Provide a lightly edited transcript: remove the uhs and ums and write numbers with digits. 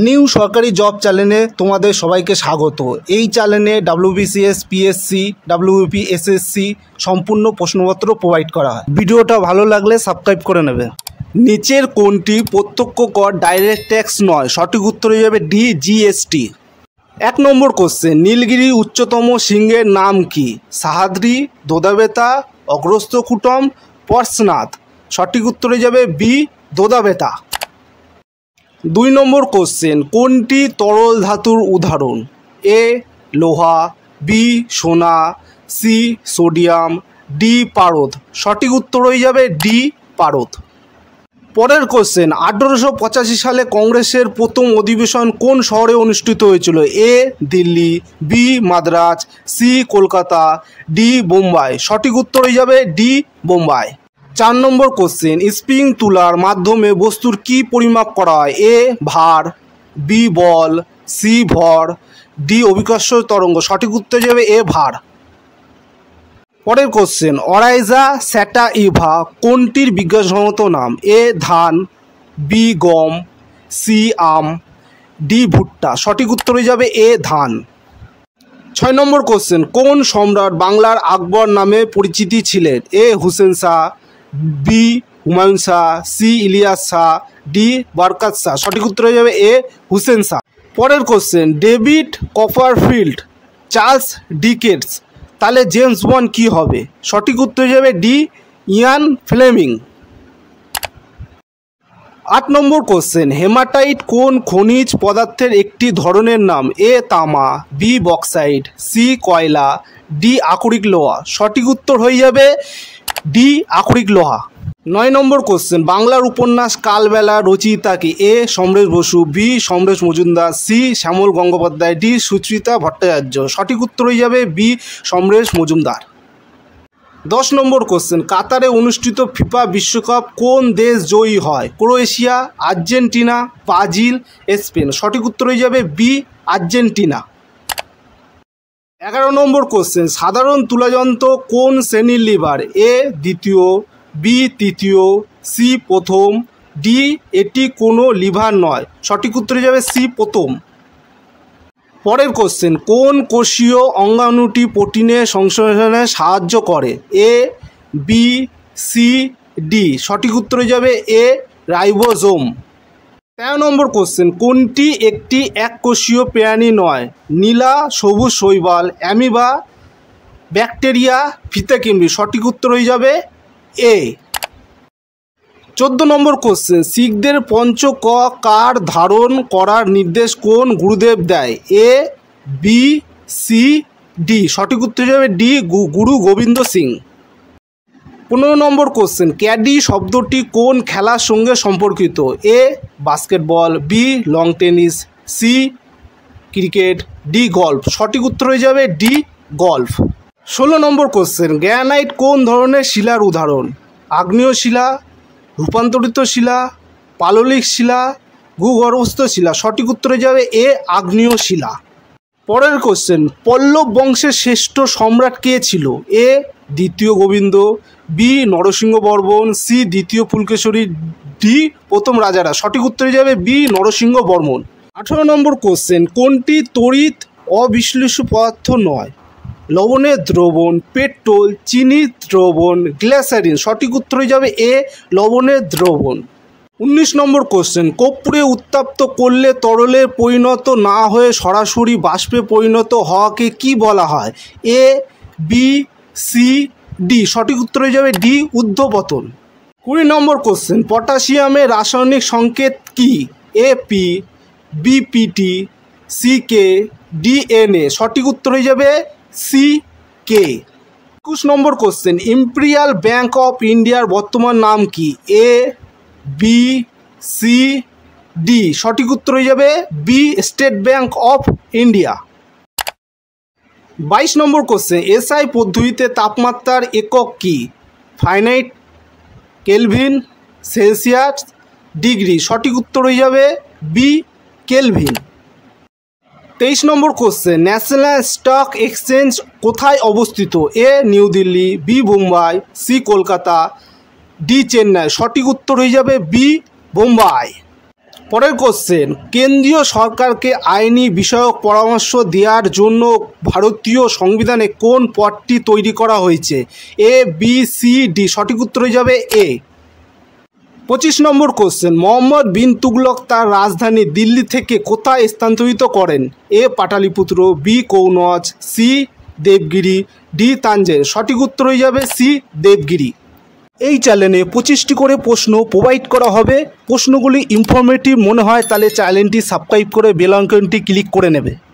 New সরকারি job চ্যানেলে তোমাদের সবাইকে স্বাগত। এই চ্যানেলে WBCS, PSC, WBP, SSC সম্পূর্ণ প্রশ্নপত্র প্রোভাইড করা হয়। ভিডিওটা ভালো লাগলে সাবস্ক্রাইব করে নেবে। নিচের কোনটি প্রত্যক্ষ কর ডাইরেক্ট ট্যাক্স নয়? সঠিক উত্তর হয়ে যাবে ডি, GST। 1 নম্বর কোশ্চেন, নীলগিরি উচ্চতম শৃঙ্গের নাম কি? সাহাদ্রি, দোদাবেতা, অগ্রস্তকুটম, পর্শনাথ। সঠিক উত্তর হয়ে যাবে বি, দোদাবেতা। 2 নম্বর কোশ্চেন, কোনটি তরল ধাতুর উদাহরণ? এ লোহা, বি সোনা, সি সোডিয়াম, ডি পারদ। সঠিক উত্তর হয়ে যাবে ডি, পারদ। পরের কোশ্চেন, 1885 সালে কংগ্রেসের প্রথম অধিবেশন কোন শহরে অনুষ্ঠিত হয়েছিল? A Delhi, B Madras, C Kolkata, D Bombay. সঠিক উত্তর হয়ে যাবে ডি, বোম্বাই। 4 নম্বর কোশ্চেন, স্প্রিং তুলার মাধ্যমে বস্তুর কি পরিমাপ করা হয়? এ ভার, বি বল, সি ভর, ডি অভিকর্ষ তরঙ্গ। সঠিক উত্তর যাবে এ ভার। পরের কোশ্চেন, অরাইজা স্যাটাইভা কোনটির বিজ্ঞানসম্মত নাম? এ ধান, বি গম, সি আম, ডি ভুট্টা। সঠিক উত্তর হয়ে যাবে এ ধান। 6 নম্বর কোশ্চেন, কোন সম্রাট বাংলার আকবর নামে পরিচিতি ছিলেন? A Hussain Shah, B Humayun Shah, C Ilyas Shah, D Barkat Shah. সঠিক উত্তর হয়ে যাবে এ হুসেন শাহ। পরের question, David Copperfield, Charles Dickens, তাহলে জেমস বন্ড কি হবে? সঠিক উত্তর হয়ে যাবে ডি, ইয়ান ফ্লেমিং। 8 নম্বর কোশ্চেন, হেমাটাইট কোন খনিজ পদার্থের একটি ধরনের নাম? এ তামা, বি বক্সাইট, সি কয়লা, ডি আকরিক লোহা। সঠিক উত্তর হয়ে যাবে ডি আকরিক লোহা। 9 নম্বর কোশ্চেন, বাংলার উপন্যাস কালবেলা রচয়িতা কি? এ সমরেশ বসু, বি সমরেশ মজুমদার, সি শ্যামল গঙ্গোপাধ্যায়, ডি সুচরিতা ভট্টাচার্য। সঠিক উত্তর হয়ে যাবে বি সমরেশ মজুমদার। 10 নম্বর কোশ্চেন, কাতারে অনুষ্ঠিত ফিফা বিশ্বকাপ কোন দেশ জয়ী হয়? Croatia, Argentina, Brazil, Spain. সঠিক উত্তর হয়ে যাবে বি, আর্জেন্টিনা। 11 নম্বর কোশ্চেন, সাধারণ তুলাযন্ত্র কোন শ্রেণীর লিভার? এ দ্বিতীয়, বি তৃতীয়, সি প্রথম, ডি এটি কোনো লিভার নয়। সঠিক উত্তর হয়ে যাবে সি প্রথম। পরের কোশ্চেন, কোন কোষীয় অঙ্গাণুটি প্রোটিনের সংশ্লেষণে সাহায্য করে? এ বি সি ডি। সঠিক উত্তর হয়ে যাবে এ রাইবোজোম। 13 নম্বর কোশ্চেন, কোনটি একটি এককোষীয় প্রাণী নয়? নীলা, সবুজ শৈবাল, অ্যামিবা, ব্যাকটেরিয়া, ফিতাকিমড়ি। সঠিক উত্তর হয়ে যাবে এ। 14 নম্বর কোশ্চেন, শিখদের পঞ্চকার ধারণ করার নির্দেশ কোন গুরুদেব দেয়? A B C D. সঠিক উত্তর যাবে ডি, গুরু গোবিন্দ সিং। 15 নম্বর কোশ্চেন, ক্যাডি শব্দটি কোন খেলার সঙ্গে সম্পর্কিত? A basketball, B long tennis, C cricket, D golf. সঠিক উত্তর হয়ে যাবে ডি, গল্ফ। 16 নম্বর কোশ্চেন, গ্রানাইট কোন ধরনের শিলার উদাহরণ? আগ্নেয় শিলা, রূপান্তরিত শিলা, পাললিক শিলা, ভূগর্ভস্থ শিলা। সঠিক উত্তর হয়ে যাবে এ আগ্নেয় শিলা। পরের কোশ্চেন, পল্লব বংশের শ্রেষ্ঠ সম্রাট কে ছিল? এ দ্বিতীয় গোবিন্দ, বি নরসিংহ বর্মন, সি দ্বিতীয় পুলকেশরী, ডি প্রথম রাজারা। সঠিক উত্তর হয়ে যাবে বি নরসিংহ বর্মন। 18 নম্বর কোশ্চেন, কোনটি তড়িৎ অবিশ্লেষ্য পদার্থ নয়? লবণের দ্রবণ, পেট্রোল, চিনির দ্রবণ, গ্লিসারিন। সঠিক উত্তর হয়ে যাবে এ লবণের দ্রবণ। 19 নম্বর কোশ্চেন, কর্পূরে উত্তপ্ত করলে তরলে পরিণত না হয়ে সরাসরি বাষ্পে পরিণত হওয়াকে কি বলা হয়? এ বি সি ডি। সঠিক উত্তর হয়ে যাবে ডি, ঊর্ধ্বপতন। 20 নম্বর কোশ্চেন, পটাশিয়ামের রাসায়নিক সংকেত কি? A P, B PT, C K, D N A. সঠিক উত্তর হয়ে যাবে সি কে। 21 নম্বর কোশ্চেন, ইম্পেরিয়াল ব্যাংক অফ ইন্ডিয়ার বর্তমান নাম কি? A B C D. সঠিক উত্তর হয়ে যাবে B, state bank of India. 22 নম্বর কোশ্চেন, এসআই পদ্ধতিতে তাপমাত্রার একক কি? Fahrenheit, Kelvin, Celsius, degree. সঠিক উত্তর হয়ে যাবে বি, কেলভিন। 23 নম্বর কোশ্চেন, ন্যাশনাল স্টক এক্সচেঞ্জ কোথায় অবস্থিত? A new Delhi, B Bombay, C Kolkata, D Chennai. সঠিক উত্তর হয়ে যাবে বি, বোম্বাই। পরের কোশ্চেন, কেন্দ্রীয় সরকারকে আইনি বিষয়ক পরামর্শ দেওয়ার জন্য ভারতীয় সংবিধানে কোন পদটি তৈরি করা হয়েছে? A, B, C, D. সঠিক উত্তর হয়ে যাবে এ। 25 নম্বর কোশ্চেন, মোহাম্মদ বিন তুগলক তার রাজধানী দিল্লি থেকে কোথায় স্থানান্তরিত করেন? A, Pataliputra, B, Kannauj, C, Devagiri, D, Tanjore. সঠিক উত্তর হয়ে যাবে সি, দেবগিরি। এই চ্যানেলে 25টি করে প্রশ্ন প্রোভাইড করা হবে। প্রশ্নগুলি ইনফরমেটিভ মনে হয় তাহলে চ্যানেলটি সাবস্ক্রাইব করে বেল আইকনটি ক্লিক করে নেবে।